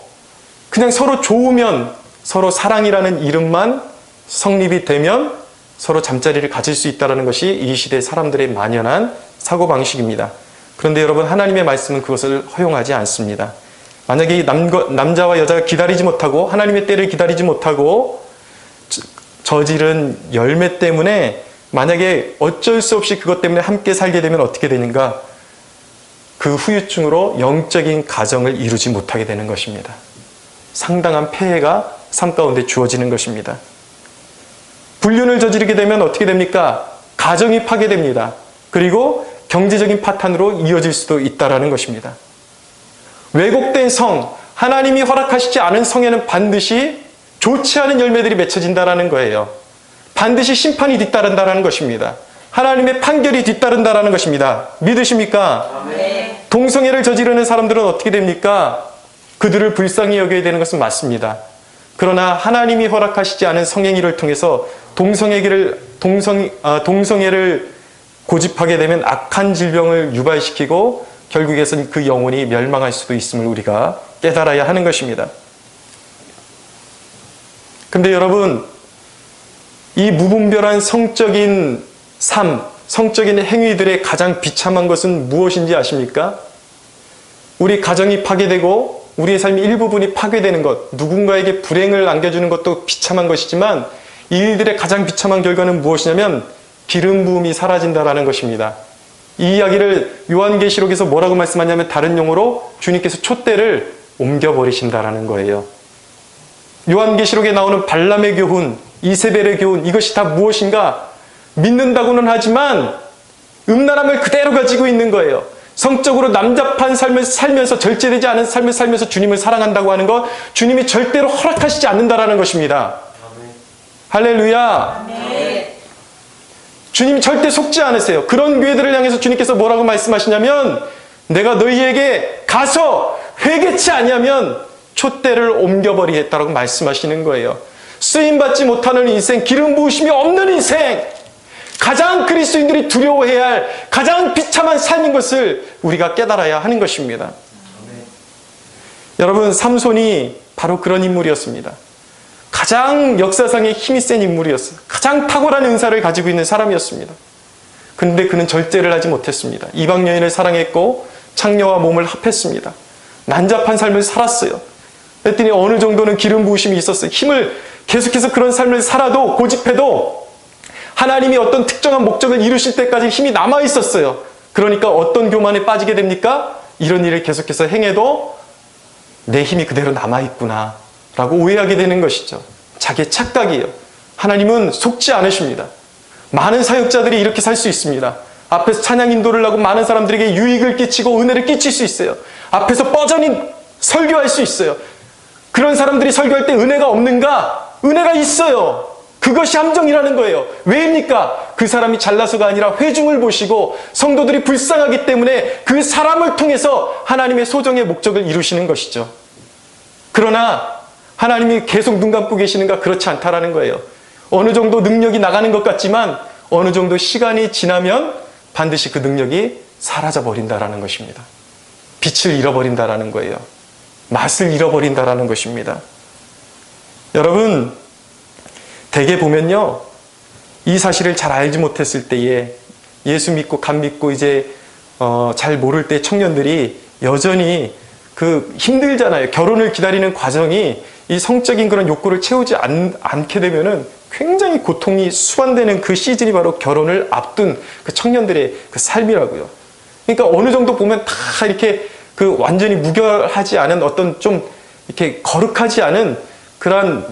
그냥 서로 좋으면 서로 사랑이라는 이름만 성립이 되면 서로 잠자리를 가질 수 있다는 것이 이 시대 사람들의 만연한 사고방식입니다. 그런데 여러분 하나님의 말씀은 그것을 허용하지 않습니다. 만약에 남자와 여자가 기다리지 못하고 하나님의 때를 기다리지 못하고 저지른 열매 때문에 만약에 어쩔 수 없이 그것 때문에 함께 살게 되면 어떻게 되는가? 그 후유증으로 영적인 가정을 이루지 못하게 되는 것입니다. 상당한 폐해가 삶 가운데 주어지는 것입니다. 불륜을 저지르게 되면 어떻게 됩니까? 가정이 파괴됩니다. 그리고 경제적인 파탄으로 이어질 수도 있다는 것입니다. 왜곡된 성, 하나님이 허락하시지 않은 성에는 반드시 좋지 않은 열매들이 맺혀진다는 거예요. 반드시 심판이 뒤따른다는 것입니다. 하나님의 판결이 뒤따른다는 것입니다. 믿으십니까? 네. 동성애를 저지르는 사람들은 어떻게 됩니까? 그들을 불쌍히 여겨야 되는 것은 맞습니다. 그러나 하나님이 허락하시지 않은 성행위를 통해서 동성애를 고집하게 되면 악한 질병을 유발시키고 결국에는 그 영혼이 멸망할 수도 있음을 우리가 깨달아야 하는 것입니다. 근데 여러분, 이 무분별한 성적인 삶, 성적인 행위들의 가장 비참한 것은 무엇인지 아십니까? 우리 가정이 파괴되고 우리의 삶의 일부분이 파괴되는 것, 누군가에게 불행을 안겨주는 것도 비참한 것이지만 이 일들의 가장 비참한 결과는 무엇이냐면 기름 부음이 사라진다라는 것입니다. 이 이야기를 요한계시록에서 뭐라고 말씀하냐면 다른 용어로 주님께서 촛대를 옮겨버리신다라는 거예요. 요한계시록에 나오는 발람의 교훈, 이세벨의 교훈, 이것이 다 무엇인가? 믿는다고는 하지만 음란함을 그대로 가지고 있는 거예요. 성적으로 남잡한 삶을 살면서 절제되지 않은 삶을 살면서 주님을 사랑한다고 하는 것, 주님이 절대로 허락하시지 않는다라는 것입니다. 아멘. 할렐루야. 아멘. 주님이 절대 속지 않으세요. 그런 교회들을 향해서 주님께서 뭐라고 말씀하시냐면 내가 너희에게 가서 회개치 아니하면 촛대를 옮겨버리겠다라고 말씀하시는 거예요. 쓰임받지 못하는 인생, 기름 부으심이 없는 인생, 가장 그리스도인들이 두려워해야 할 가장 비참한 삶인 것을 우리가 깨달아야 하는 것입니다. 네. 여러분, 삼손이 바로 그런 인물이었습니다. 가장 역사상에 힘이 센 인물이었어요. 가장 탁월한 은사를 가지고 있는 사람이었습니다. 그런데 그는 절제를 하지 못했습니다. 이방 여인을 사랑했고 창녀와 몸을 합했습니다. 난잡한 삶을 살았어요. 그랬더니 어느 정도는 기름 부으심이 있었어요. 힘을 계속해서 그런 삶을 살아도 고집해도 하나님이 어떤 특정한 목적을 이루실 때까지 힘이 남아 있었어요. 그러니까 어떤 교만에 빠지게 됩니까? 이런 일을 계속해서 행해도 내 힘이 그대로 남아 있구나 라고 오해하게 되는 것이죠. 자기의 착각이에요. 하나님은 속지 않으십니다. 많은 사역자들이 이렇게 살 수 있습니다. 앞에서 찬양 인도를 하고 많은 사람들에게 유익을 끼치고 은혜를 끼칠 수 있어요. 앞에서 뻐전히 설교할 수 있어요. 그런 사람들이 설교할 때 은혜가 없는가? 은혜가 있어요. 그것이 함정이라는 거예요. 왜입니까? 그 사람이 잘나서가 아니라 회중을 보시고 성도들이 불쌍하기 때문에 그 사람을 통해서 하나님의 소정의 목적을 이루시는 것이죠. 그러나 하나님이 계속 눈 감고 계시는가? 그렇지 않다라는 거예요. 어느 정도 능력이 나가는 것 같지만 어느 정도 시간이 지나면 반드시 그 능력이 사라져 버린다라는 것입니다. 빛을 잃어버린다라는 거예요. 맛을 잃어버린다라는 것입니다. 여러분, 대개 보면요, 이 사실을 잘 알지 못했을 때에 예수 믿고 감 믿고 이제 잘 모를 때 청년들이 여전히 그 힘들잖아요. 결혼을 기다리는 과정이 이 성적인 그런 욕구를 채우지 않게 되면은 굉장히 고통이 수반되는 그 시즌이 바로 결혼을 앞둔 그 청년들의 그 삶이라고요. 그러니까 어느 정도 보면 다 이렇게 그 완전히 무결하지 않은 어떤 좀 이렇게 거룩하지 않은 그러한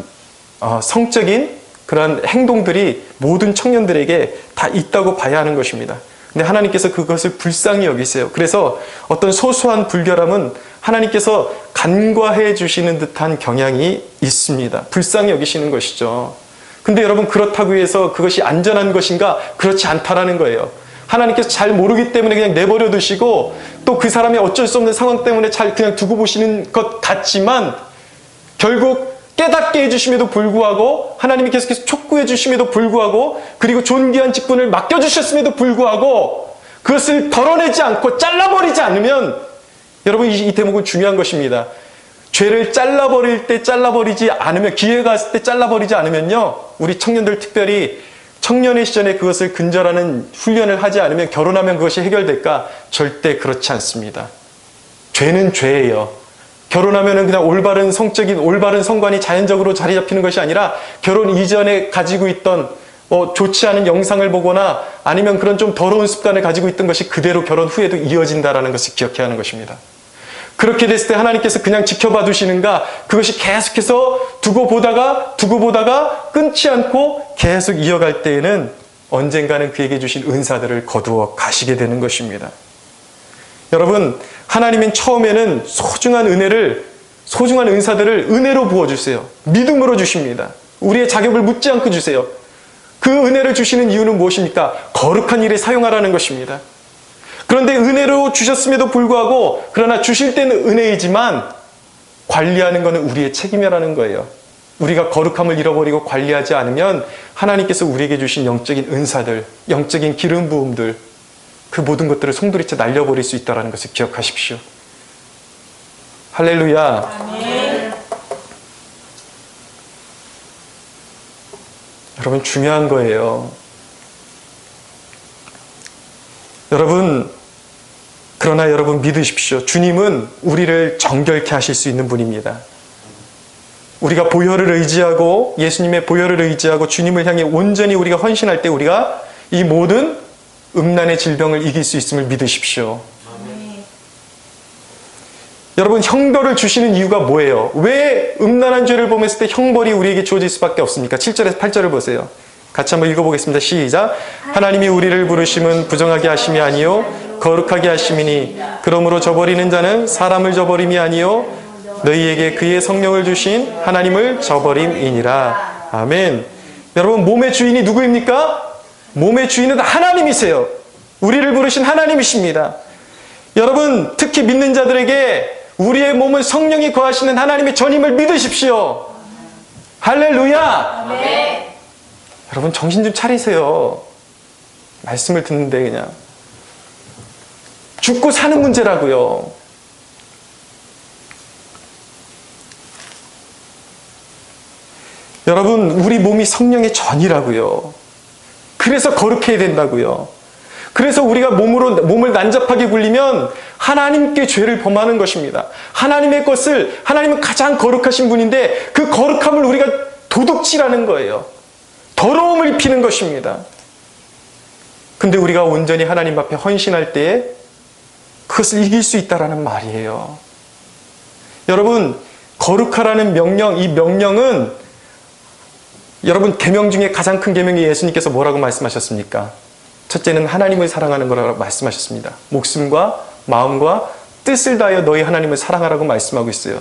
성적인 그러한 행동들이 모든 청년들에게 다 있다고 봐야 하는 것입니다. 근데 하나님께서 그것을 불쌍히 여기세요. 그래서 어떤 소소한 불결함은 하나님께서 간과해 주시는 듯한 경향이 있습니다. 불쌍히 여기시는 것이죠. 근데 여러분, 그렇다고 해서 그것이 안전한 것인가? 그렇지 않다라는 거예요. 하나님께서 잘 모르기 때문에 그냥 내버려 두시고 또 그 사람이 어쩔 수 없는 상황 때문에 잘 그냥 두고 보시는 것 같지만 결국 깨닫게 해주심에도 불구하고 하나님이 계속해서 촉구해 주심에도 불구하고 그리고 존귀한 직분을 맡겨주셨음에도 불구하고 그것을 덜어내지 않고 잘라버리지 않으면 여러분, 이 대목은 중요한 것입니다. 죄를 잘라버릴 때 잘라버리지 않으면, 기회가 왔을 때 잘라버리지 않으면요, 우리 청년들 특별히 청년의 시절에 그것을 근절하는 훈련을 하지 않으면 결혼하면 그것이 해결될까? 절대 그렇지 않습니다. 죄는 죄예요. 결혼하면은 그냥 올바른 성적인 올바른 성관이 자연적으로 자리 잡히는 것이 아니라 결혼 이전에 가지고 있던 좋지 않은 영상을 보거나 아니면 그런 좀 더러운 습관을 가지고 있던 것이 그대로 결혼 후에도 이어진다라는 것을 기억해야 하는 것입니다. 그렇게 됐을 때 하나님께서 그냥 지켜봐 두시는가? 그것이 계속해서 두고 보다가 끊지 않고 계속 이어갈 때에는 언젠가는 그에게 주신 은사들을 거두어 가시게 되는 것입니다. 여러분, 하나님은 처음에는 소중한 은사들을 은혜로 부어주세요. 믿음으로 주십니다. 우리의 자격을 묻지 않고 주세요. 그 은혜를 주시는 이유는 무엇입니까? 거룩한 일에 사용하라는 것입니다. 그런데 은혜로 주셨음에도 불구하고 그러나 주실 때는 은혜이지만 관리하는 것은 우리의 책임이라는 거예요. 우리가 거룩함을 잃어버리고 관리하지 않으면 하나님께서 우리에게 주신 영적인 은사들, 영적인 기름 부음들, 그 모든 것들을 송두리째 날려버릴 수 있다는 것을 기억하십시오. 할렐루야. 아멘. 여러분, 중요한 거예요. 그러나 여러분 믿으십시오. 주님은 우리를 정결케 하실 수 있는 분입니다. 우리가 보혈을 의지하고 예수님의 보혈을 의지하고 주님을 향해 온전히 우리가 헌신할 때 우리가 이 모든 음란의 질병을 이길 수 있음을 믿으십시오. 여러분, 형벌을 주시는 이유가 뭐예요? 왜 음란한 죄를 범했을 때 형벌이 우리에게 주어질 수밖에 없습니까? 7절에서 8절을 보세요. 같이 한번 읽어보겠습니다. 시작. 하나님이 우리를 부르심은 부정하게 하심이 아니요 거룩하게 하심이니 그러므로 저버리는 자는 사람을 저버림이 아니요 너희에게 그의 성령을 주신 하나님을 저버림이니라. 아멘. 여러분, 몸의 주인이 누구입니까? 몸의 주인은 하나님이세요. 우리를 부르신 하나님이십니다. 여러분, 특히 믿는 자들에게 우리의 몸은 성령이 거하시는 하나님의 전임을 믿으십시오. 할렐루야. 아멘. 여러분, 정신 좀 차리세요. 말씀을 듣는데 그냥 죽고 사는 문제라고요. 여러분, 우리 몸이 성령의 전이라고요. 그래서 거룩해야 된다고요. 그래서 우리가 몸을 난잡하게 굴리면 하나님께 죄를 범하는 것입니다. 하나님은 가장 거룩하신 분인데 그 거룩함을 우리가 도둑질하는 거예요. 더러움을 입히는 것입니다. 근데 우리가 온전히 하나님 앞에 헌신할 때에 그것을 이길 수 있다라는 말이에요. 여러분, 거룩하라는 명령, 이 명령은 여러분, 계명 중에 가장 큰 계명이 예수님께서 뭐라고 말씀하셨습니까? 첫째는 하나님을 사랑하는 거라고 말씀하셨습니다. 목숨과 마음과 뜻을 다하여 너희 하나님을 사랑하라고 말씀하고 있어요.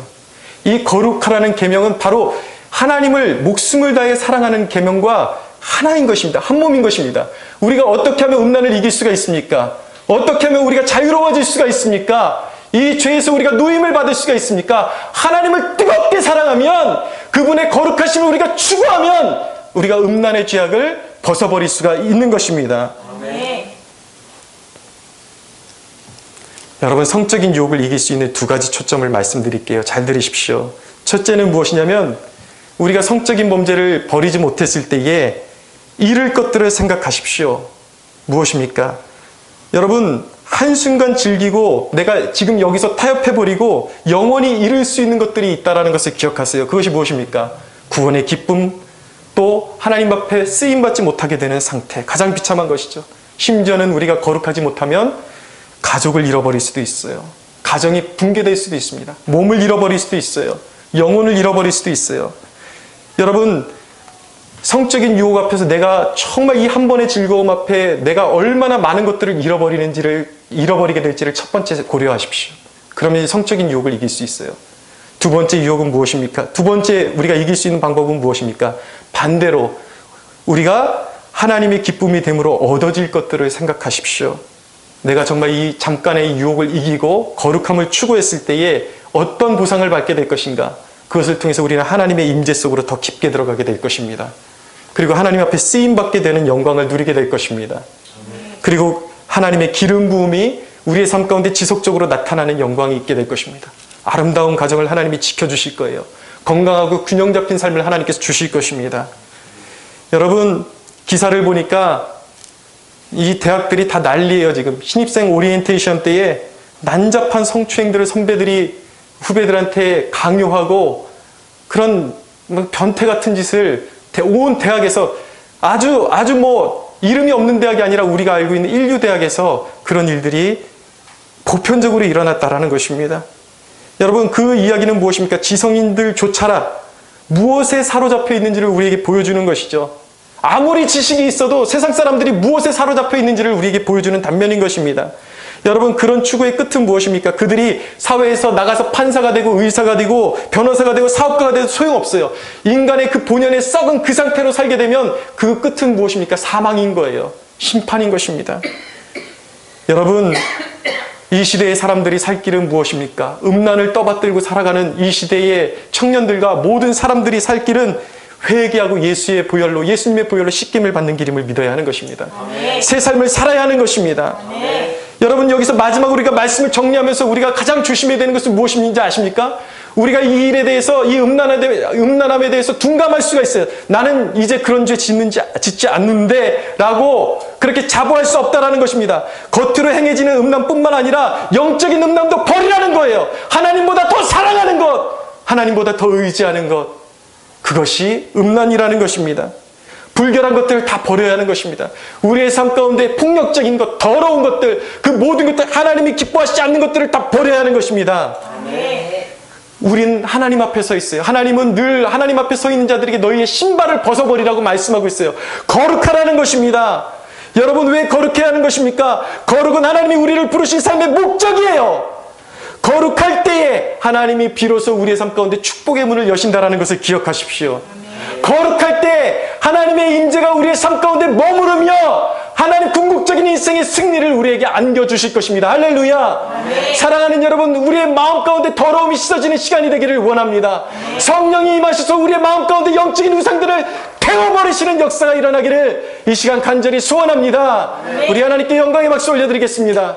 이 거룩하라는 계명은 바로 하나님을 목숨을 다해 사랑하는 계명과 하나인 것입니다. 한 몸인 것입니다. 우리가 어떻게 하면 음란을 이길 수가 있습니까? 어떻게 하면 우리가 자유로워질 수가 있습니까? 이 죄에서 우리가 노임을 받을 수가 있습니까? 하나님을 뜨겁게 사랑하면, 그분의 거룩하심을 우리가 추구하면 우리가 음란의 죄악을 벗어버릴 수가 있는 것입니다. 아멘. 여러분, 성적인 유혹을 이길 수 있는 두 가지 초점을 말씀드릴게요. 잘 들으십시오. 첫째는 무엇이냐면 우리가 성적인 범죄를 버리지 못했을 때에 잃을 것들을 생각하십시오. 무엇입니까? 여러분, 한순간 즐기고 내가 지금 여기서 타협해버리고 영원히 잃을 수 있는 것들이 있다는 것을 기억하세요. 그것이 무엇입니까? 구원의 기쁨, 또 하나님 앞에 쓰임받지 못하게 되는 상태, 가장 비참한 것이죠. 심지어는 우리가 거룩하지 못하면 가족을 잃어버릴 수도 있어요. 가정이 붕괴될 수도 있습니다. 몸을 잃어버릴 수도 있어요. 영혼을 잃어버릴 수도 있어요. 여러분, 성적인 유혹 앞에서 내가 정말 이 한 번의 즐거움 앞에 내가 얼마나 많은 것들을 잃어버리게 될지를 첫 번째 고려하십시오. 그러면 성적인 유혹을 이길 수 있어요. 두 번째 유혹은 무엇입니까? 두 번째 우리가 이길 수 있는 방법은 무엇입니까? 반대로 우리가 하나님의 기쁨이 됨으로 얻어질 것들을 생각하십시오. 내가 정말 이 잠깐의 유혹을 이기고 거룩함을 추구했을 때에 어떤 보상을 받게 될 것인가? 그것을 통해서 우리는 하나님의 임재 속으로 더 깊게 들어가게 될 것입니다. 그리고 하나님 앞에 쓰임받게 되는 영광을 누리게 될 것입니다. 그리고 하나님의 기름 부음이 우리의 삶 가운데 지속적으로 나타나는 영광이 있게 될 것입니다. 아름다운 가정을 하나님이 지켜주실 거예요. 건강하고 균형 잡힌 삶을 하나님께서 주실 것입니다. 여러분, 기사를 보니까 이 대학들이 다 난리예요. 지금 신입생 오리엔테이션 때에 난잡한 성추행들을 선배들이 후배들한테 강요하고 그런 변태 같은 짓을 온 대학에서 아주 이름이 없는 대학이 아니라 우리가 알고 있는 인류 대학에서 그런 일들이 보편적으로 일어났다라는 것입니다. 여러분, 그 이야기는 무엇입니까? 지성인들조차라 무엇에 사로잡혀 있는지를 우리에게 보여주는 것이죠. 아무리 지식이 있어도 세상 사람들이 무엇에 사로잡혀 있는지를 우리에게 보여주는 단면인 것입니다. 여러분, 그런 추구의 끝은 무엇입니까? 그들이 사회에서 나가서 판사가 되고 의사가 되고 변호사가 되고 사업가가 돼도 소용없어요. 인간의 그 본연의 썩은 그 상태로 살게 되면 그 끝은 무엇입니까? 사망인 거예요. 심판인 것입니다. 여러분, 이 시대의 사람들이 살 길은 무엇입니까? 음란을 떠받들고 살아가는 이 시대의 청년들과 모든 사람들이 살 길은 회개하고 예수님의 보혈로 씻김을 받는 길임을 믿어야 하는 것입니다. 아멘. 새 삶을 살아야 하는 것입니다. 아멘. 여러분, 여기서 마지막으로 우리가 말씀을 정리하면서 우리가 가장 조심해야 되는 것은 무엇인지 아십니까? 우리가 이 일에 대해서, 이 음란함에 대해서 둔감할 수가 있어요. 나는 이제 그런 죄 짓지 않는데 라고 그렇게 자부할 수 없다라는 것입니다. 겉으로 행해지는 음란뿐만 아니라 영적인 음란도 버리라는 거예요. 하나님보다 더 사랑하는 것, 하나님보다 더 의지하는 것, 그것이 음란이라는 것입니다. 불결한 것들을 다 버려야 하는 것입니다. 우리의 삶 가운데 폭력적인 것, 더러운 것들, 그 모든 것들, 하나님이 기뻐하시지 않는 것들을 다 버려야 하는 것입니다. 아멘. 우린 하나님 앞에 서 있어요. 하나님은 늘 하나님 앞에 서 있는 자들에게 너희의 신발을 벗어버리라고 말씀하고 있어요. 거룩하라는 것입니다. 여러분, 왜 거룩해야 하는 것입니까? 거룩은 하나님이 우리를 부르신 삶의 목적이에요. 거룩할 때에 하나님이 비로소 우리의 삶 가운데 축복의 문을 여신다라는 것을 기억하십시오. 아멘. 거룩할 때 하나님의 임재가 우리의 삶 가운데 머무르며 하나님 궁극적인 인생의 승리를 우리에게 안겨주실 것입니다. 할렐루야. 아멘. 사랑하는 여러분, 우리의 마음 가운데 더러움이 씻어지는 시간이 되기를 원합니다. 아멘. 성령이 임하셔서 우리의 마음 가운데 영적인 우상들을 태워버리시는 역사가 일어나기를 이 시간 간절히 소원합니다. 아멘. 우리 하나님께 영광의 박수 올려드리겠습니다.